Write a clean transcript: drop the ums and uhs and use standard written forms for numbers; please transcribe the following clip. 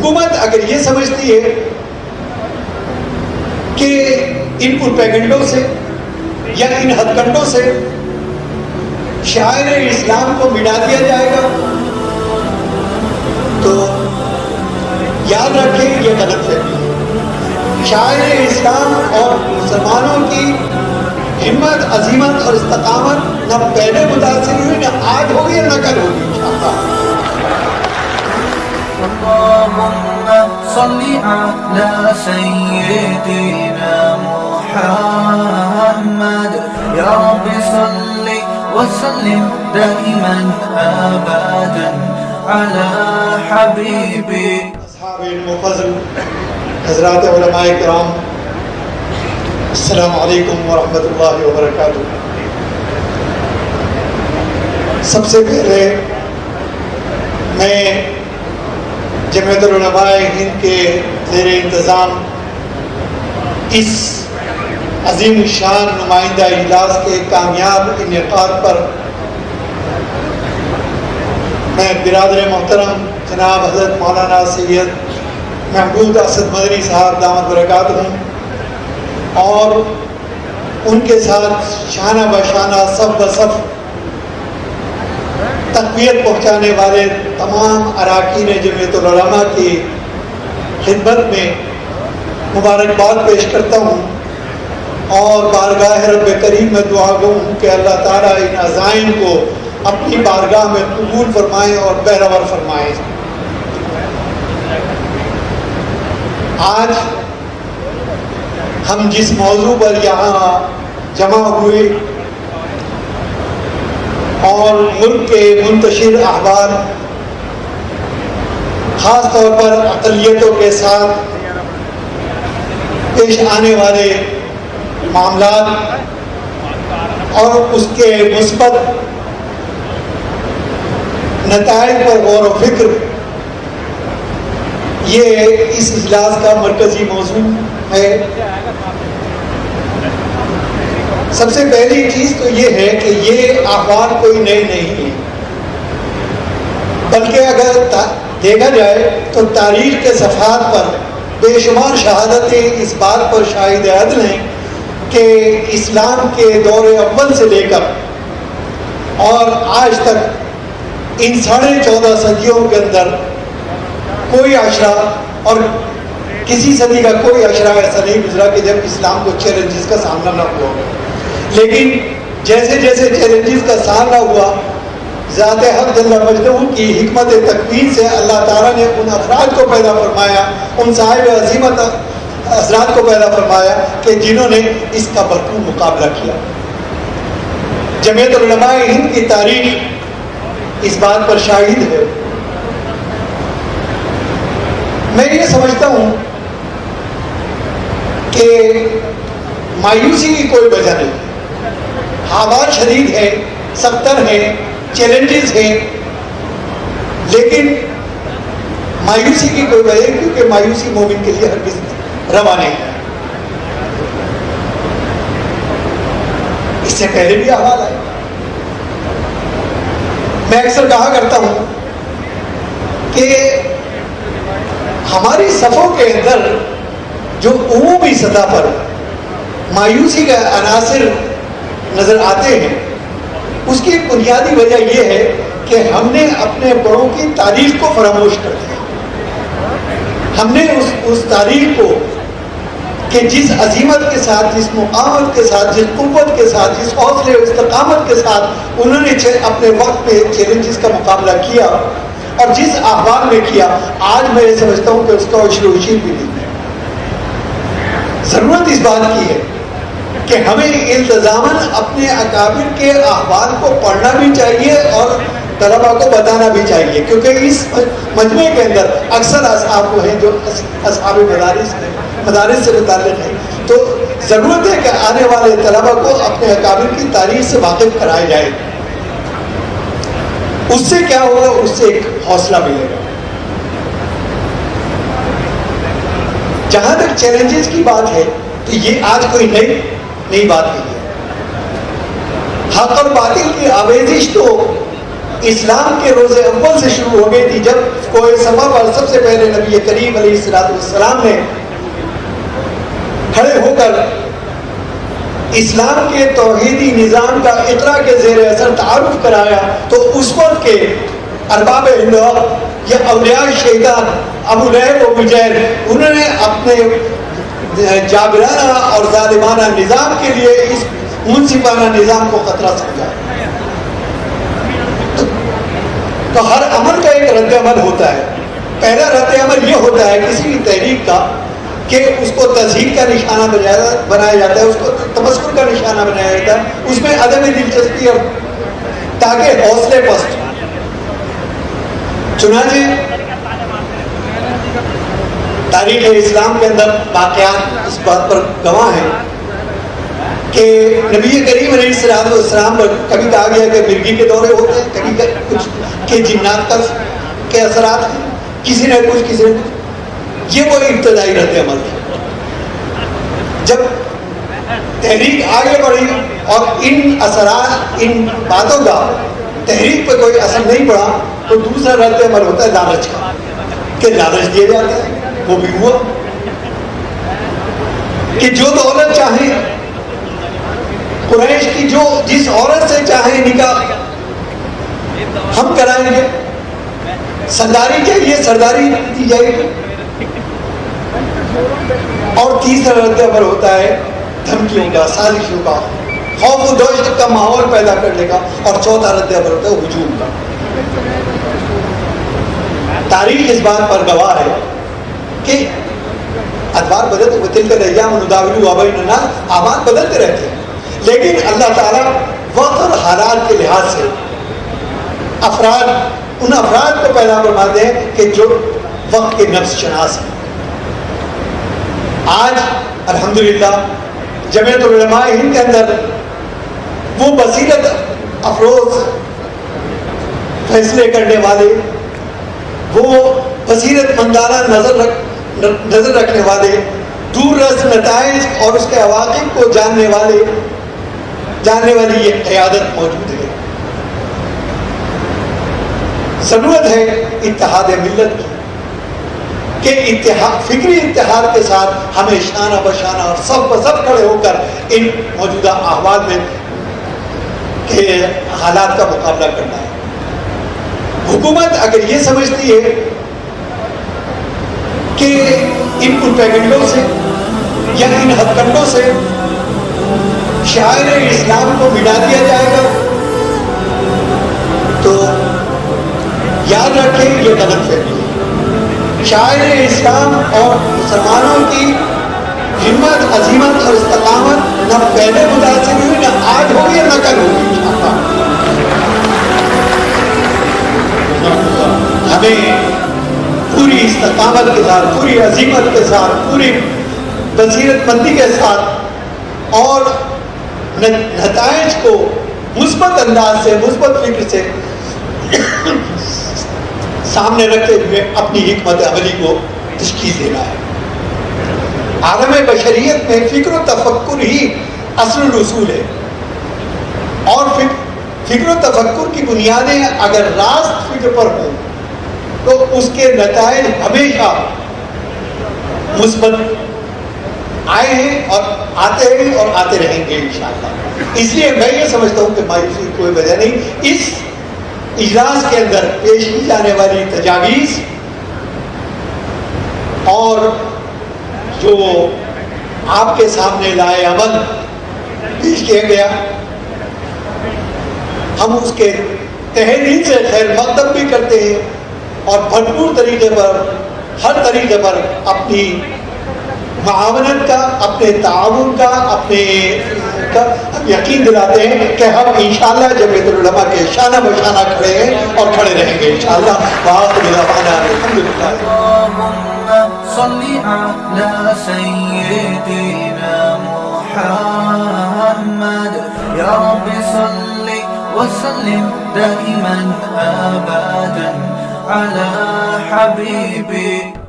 حکومت اگر یہ سمجھتی ہے کہ ان پروپیگنڈوں سے یا ان ہتھ کنڈوں سے شاعر اسلام کو مٹا دیا جائے گا تو یاد رکھیں یہ غلط فہمی ہے۔ شاعر اسلام اور مسلمانوں کی ہمت، عزیمت اور استقامت نہ پہلے متاثر ہوئی، نہ آج ہوگی نہ کل ہوگی انشاءاللہ۔ اللهم صل على سيدنا محمد يا رب صل وسلم دائما ابدا على حبيبي۔ اصحاب علم و فضل، حضرات علماء کرام، السلام علیکم ورحمۃ اللہ وبرکاتہ۔ سب سے پہلے میں جمعیت العلماء ہند کے زیر انتظام اس عظیم الشان نمائندہ اجلاس کے کامیاب انعقاد پر میں برادر محترم جناب حضرت مولانا سید محمود اسد مدنی صاحب دامت برکاتہم اور ان کے ساتھ شانہ بشانہ صف بصف تقویت پہنچانے والے تمام اراکین جمعیت العلماء کی خدمت میں مبارکباد پیش کرتا ہوں اور بارگاہ رب کریم میں دعا گو ہوں کہ اللہ تعالیٰ ان عزائم کو اپنی بارگاہ میں قبول فرمائیں اور بہرور فرمائیں۔ آج ہم جس موضوع پر یہاں جمع ہوئے اور ملک کے منتشر اخبار، خاص طور پر اقلیتوں کے ساتھ پیش آنے والے معاملات اور اس کے مثبت نتائج پر غور و فکر، یہ اس اجلاس کا مرکزی موضوع ہے۔ سب سے پہلی چیز تو یہ ہے کہ یہ اخبار کوئی نئے نہیں ہے، بلکہ اگر دیکھا جائے تو تاریخ کے صفحات پر بے شمار شہادتیں اس بات پر شاہد عدل ہیں کہ اسلام کے دور اول سے لے کر اور آج تک ان 14.5 صدیوں کے اندر کوئی عشرہ اور کسی صدی کا کوئی عشرہ ایسا نہیں گزرا کہ جب اسلام کو چیلنجز کا سامنا نہ ہوا۔ لیکن جیسے جیسے چیلنجز کا سامنا ہوا، ذات حق جل مجدہ کی حکمت تکوین سے اللہ تعالیٰ نے ان افراد کو پیدا فرمایا، ان صاحب عظیمت حضرات کو پیدا فرمایا کہ جنہوں نے اس کا بھرپور مقابلہ کیا۔ جمعیت العلماء ہند کی تاریخ اس بات پر شاہد ہے۔ میں یہ سمجھتا ہوں کہ مایوسی کی کوئی وجہ نہیں، حالات شدید ہے، سختر ہے، چیلنجز ہیں، لیکن مایوسی کی کوئی وجہ نہیں، کیونکہ مایوسی مومن کے لیے ہرگز روا نہیں ہے۔ اس سے پہلے بھی احوال آئے۔ میں اکثر کہا کرتا ہوں کہ ہماری صفوں کے اندر جو عمومی سطح پر مایوسی کا عناصر نظر آتے ہیں، اس کی ایک بنیادی وجہ یہ ہے کہ ہم نے اپنے بڑوں کی تاریخ کو فراموش کر دیا۔ ہم نے اس تاریخ کو کہ جس عظیمت کے ساتھ، جس مقاومت کے ساتھ، جس قوت کے ساتھ، جس حوصلے و استقامت کے ساتھ انہوں نے اپنے وقت میں چیلنجز کا مقابلہ کیا اور جس احوال میں کیا، آج میں یہ سمجھتا ہوں کہ اس کا عشر و عشیر بھی نہیں ہے۔ ضرورت اس بات کی ہے کہ ہمیں التزاماً اپنے اکابر کے احوال کو پڑھنا بھی چاہیے اور طلباء کو بتانا بھی چاہیے، کیونکہ اس مجمع کے اندر اکثر اصحاب وہ ہیں جو اصحاب مدارس سے متعلق ہیں، تو ضرورت ہے کہ آنے والے طلباء کو اپنے اکابر کی تاریخ سے واقف کرائے جائے۔ اس سے کیا ہوگا؟ اس سے ایک حوصلہ ملے گا۔ جہاں تک چیلنجز کی بات ہے تو یہ آج کوئی نئی بات نہیں ہے۔ حق اور باطل کی آمیزش تو اسلام کے روز اول سے شروع ہو گئی تھی، جب کوہ صفا پر سب سے پہلے نبی کریم علیہ السلام نے کھڑے ہو کر اسلام کے توحیدی نظام کا اقرا کے زیر اثر تعارف کرایا، تو اس وقت کے ارباب ہند یا اولیاء شیطان ابو لہب و ابو جہل، انہوں نے اپنے جابرانہ اور ظالمانہ نظام کے لیے اس منصفانہ نظام کو خطرہ سمجھا۔ تو ہر عمل کا ایک رد عمل ہوتا ہے۔ پہلا رد عمل یہ ہوتا ہے کسی بھی تحریک کا کہ اس کو تذہیب کا نشانہ بنایا جاتا ہے، اس کو تمسکر کا نشانہ بنایا جاتا ہے، اس میں عدم دلچسپی اور تاکہ حوصلے پست۔ چنانچہ تاریخ اسلام کے اندر واقعات اس بات پر گواہ ہیں کہ نبی کریم علیہ السلام پر کبھی کہا گیا کہ مرغی کے دورے ہوتے ہیں، کبھی کچھ کہ جنات کے اثرات ہیں، کسی نے کچھ کسی نے کچھ۔ یہ وہ ابتدائی رد عمل تھا۔ جب تحریک آگے بڑھی اور ان اثرات، ان باتوں کا تحریک پہ کوئی اثر نہیں پڑا، تو دوسرا رد عمل ہوتا ہے لالچ کا، کہ لالچ دیا جاتا ہے۔ وہ بھی ہوا کہ جو دولت چاہیں، قریش کی جو جس عورت سے چاہیں نکاح ہم کرائیں گے، سرداری چاہیے سرداری دی جائے گی۔ اور تیسرا رد عمل ہوتا ہے دھمکیوں کا، سازشوں کا، خوف و دہشت کا ماحول پیدا کرنے کا، اور چوتھا رد عمل ہوتا ہے ہجوم کا۔ تاریخ اس بات پر گواہ ہے کہ ادوار بدلتے ہوئے تلک الایام نداولها بین الناس، اعمال بدلتے رہتے ہیں، لیکن اللہ تعالیٰ وقت اور حالات کے لحاظ سے ان افراد کو پیدا فرماتے ہیں کہ جو وقت کے نفس شناس ہیں۔ آج الحمدللہ جمعیت العلماء ہند کے اندر وہ بصیرت افروز فیصلے کرنے والے، وہ بصیرت مندانہ نظر رکھنے والے، دور رس نتائج اور اس کے عواقب کو جاننے والی یہ قیادت موجود ہے۔ ضرورت ہے اتحاد ملت کی، کہ فکری اتحاد کے ساتھ ہمیں شانہ بشانہ اور سب بسب کھڑے ہو کر ان موجودہ احوال میں کے حالات کا مقابلہ کرنا ہے۔ حکومت اگر یہ سمجھتی ہے کہ ان پروپیگنڈوں سے یا ان ہتھ کنڈوں سے شاعر اسلام کو مٹا دیا جائے گا، تو یاد رکھیں یہ غلط فہمی ہے۔ شاعر اسلام اور مسلمانوں کی ہمت، عزیمت اور استقامت نہ پہلے متاثر ہوئی، نہ آج ہوگی، نہ کل ہوگی۔ ہمیں پوری استقامت کے ساتھ، پوری عزیمت کے ساتھ، پوری بصیرت مندی کے ساتھ اور نتائج کو مثبت انداز سے، مثبت فکر سے سامنے رکھتے ہوئے اپنی حکمت عملی کو تشکیل دینا ہے۔ عالم بشریت میں فکر و تفکر ہی اصل الاصول ہے، اور فکر و تفکر کی بنیادیں اگر راست فکر پر ہوں تو اس کے نتائج ہمیشہ مثبت آئے ہیں اور آتے ہیں اور آتے رہیں گے انشاءاللہ۔ اس لیے میں یہ سمجھتا ہوں کہ مایوسی کی کوئی وجہ نہیں۔ اس اجلاس کے اندر پیش کی جانے والی تجاویز اور جو آپ کے سامنے لائے عمل پیش کیا گیا، ہم اس کے تہہ دل سے خیر مقدم بھی کرتے ہیں اور بھرپور طریقے پر، ہر طریقے پر اپنی معاونت کا، اپنے تعاون کا، اپنے یقین دلاتے ہیں کہ ہم انشاءاللہ جمعیت العلماء کے شانہ بشانہ کھڑے ہیں اور کھڑے رہیں گے انشاءاللہ۔ وآخر دعوانا الحمدللہ۔ اللهم صل على سيدنا محمد يا رب صل وسلم دائما أبدا على حبيبي